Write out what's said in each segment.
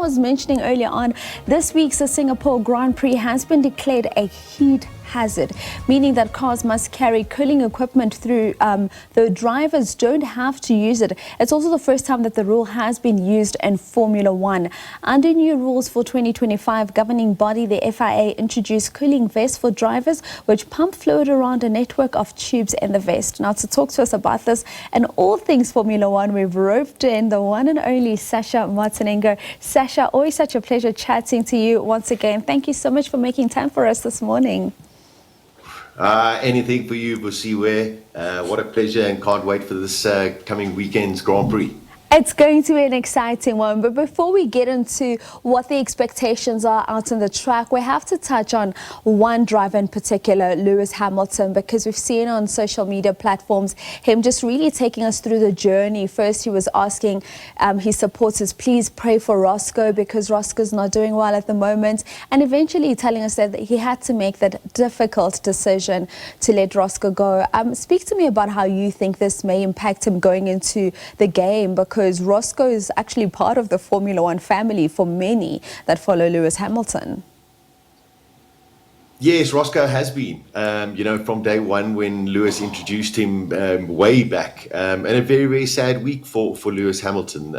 was mentioning earlier on, this week's Singapore Grand Prix has been declared a heat hazard, meaning that cars must carry cooling equipment through, though drivers don't have to use it. It's also the first time that the rule has been used in Formula One. Under new rules for 2025, governing body, the FIA introduced cooling vests for drivers, which pump fluid around a network of tubes in the vest. Now, to talk to us about this and all things Formula One, we've roped in the one and only Sasha Martinengo. Sasha, always such a pleasure chatting to you once again. Thank you so much for making time for us this morning. Anything for you, Busiwe. What a pleasure, and can't wait for this coming weekend's Grand Prix. It's going to be an exciting one, but before we get into what the expectations are out on the track, we have to touch on one driver in particular, Lewis Hamilton, because we've seen on social media platforms him just really taking us through the journey. First, he was asking his supporters, please pray for Roscoe because Roscoe's not doing well at the moment, and eventually telling us that he had to make that difficult decision to let Roscoe go. Speak to me about how you think this may impact him going into the game, because Roscoe is actually part of the Formula One family for many that follow Lewis Hamilton. Yes, Roscoe has been, from day one when Lewis introduced him way back. And a very, very sad week for Lewis Hamilton.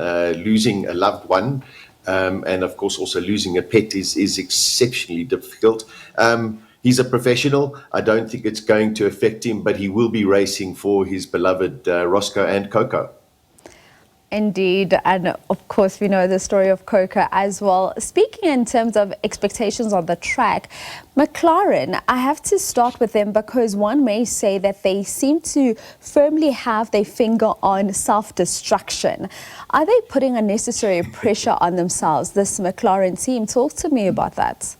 Losing a loved one and, of course, also losing a pet is exceptionally difficult. He's a professional. I don't think it's going to affect him, but he will be racing for his beloved Roscoe and Coco. Indeed, and of course we know the story of Coco as well. Speaking in terms of expectations on the track, McLaren, I have to start with them because one may say that they seem to firmly have their finger on self-destruction. Are they putting unnecessary pressure on themselves, this McLaren team? Talk to me about that.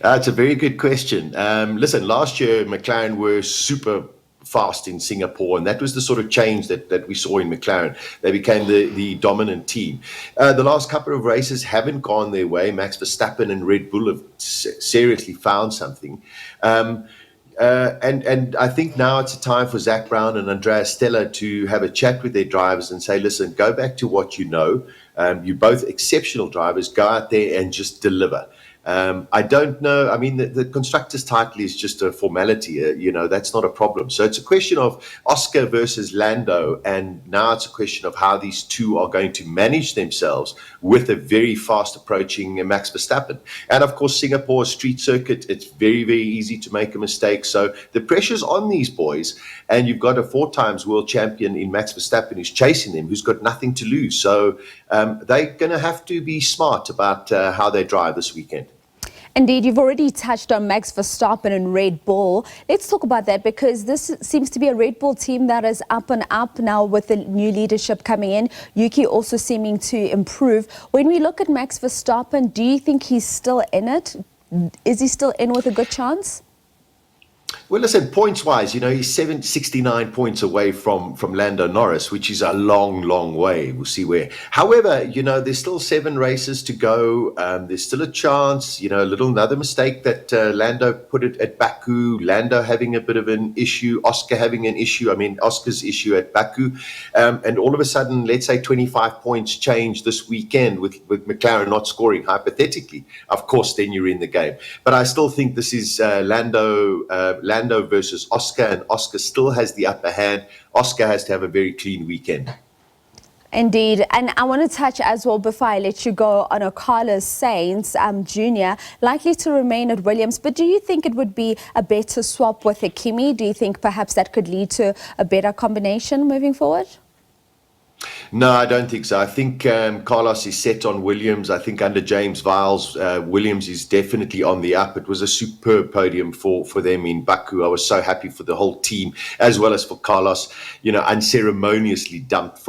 It's a very good question. Listen, last year McLaren were super fast in Singapore, and that was the sort of change that we saw in McLaren. They became the dominant team. The last couple of races haven't gone their way. Max Verstappen and Red Bull have seriously found something. And I think now it's a time for Zach Brown and Andrea Stella to have a chat with their drivers and say, listen, go back to what you know. You're both exceptional drivers. Go out there and just deliver. I don't know. I mean, the constructor's title is just a formality. That's not a problem. So it's a question of Oscar versus Lando. And now it's a question of how these two are going to manage themselves with a very fast approaching Max Verstappen. And of course, Singapore street circuit, it's very, very easy to make a mistake. So the pressure's on these boys. And you've got a 4 times world champion in Max Verstappen who's chasing them, who's got nothing to lose. So they're going to have to be smart about how they drive this weekend. Indeed, you've already touched on Max Verstappen and Red Bull. Let's talk about that because this seems to be a Red Bull team that is up and up now with the new leadership coming in. Yuki also seeming to improve. When we look at Max Verstappen, do you think he's still in it? Is he still in with a good chance? Well, listen, points-wise, he's 69 points away from Lando Norris, which is a long, long way. We'll see where. However, there's still 7 races to go. There's still a chance. Another mistake that Lando put it at Baku. Lando having a bit of an issue. Oscar having an issue. I mean, Oscar's issue at Baku. And all of a sudden, let's say 25 points change this weekend with McLaren not scoring, hypothetically. Of course, then you're in the game. But I still think this is Lando versus Oscar, and Oscar still has the upper hand. Oscar has to have a very clean weekend. Indeed, and I want to touch as well before I let you go on Carlos Sainz Jr. likely to remain at Williams, but do you think it would be a better swap with a Kimi? Do you think perhaps that could lead to a better combination moving forward? No, I don't think so. I think Carlos is set on Williams. I think under James Viles, Williams is definitely on the up. It was a superb podium for them in Baku. I was so happy for the whole team, as well as for Carlos, unceremoniously dumped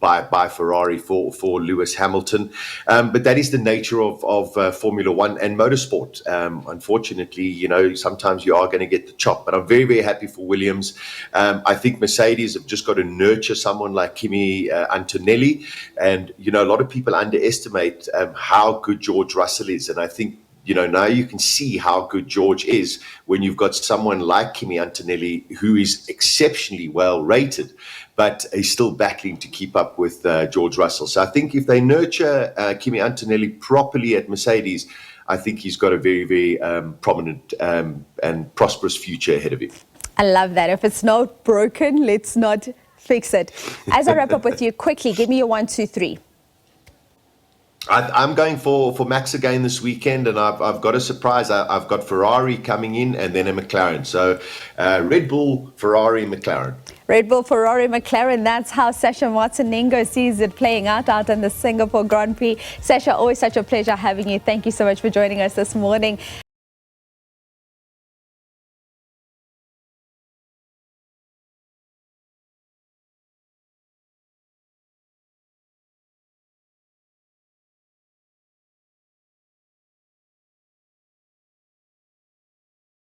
by Ferrari for Lewis Hamilton. But that is the nature of Formula One and motorsport. Unfortunately, sometimes you are going to get the chop. But I'm very, very happy for Williams. I think Mercedes have just got to nurture someone like Kimi Antonelli, and a lot of people underestimate how good George Russell is, and I think now you can see how good George is when you've got someone like Kimi Antonelli, who is exceptionally well rated, but is still battling to keep up with George Russell. So I think if they nurture Kimi Antonelli properly at Mercedes, I think he's got a very, very prominent and prosperous future ahead of him. I love that. If it's not broken, let's not fix it. As I wrap up with you, quickly, give me your 1, 2, 3. I'm going for Max again this weekend, and I've got a surprise. I've got Ferrari coming in and then a McLaren. So Red Bull, Ferrari, McLaren. Red Bull, Ferrari, McLaren. That's how Sasha Martinengo sees it playing out in the Singapore Grand Prix. Sasha, always such a pleasure having you. Thank you so much for joining us this morning.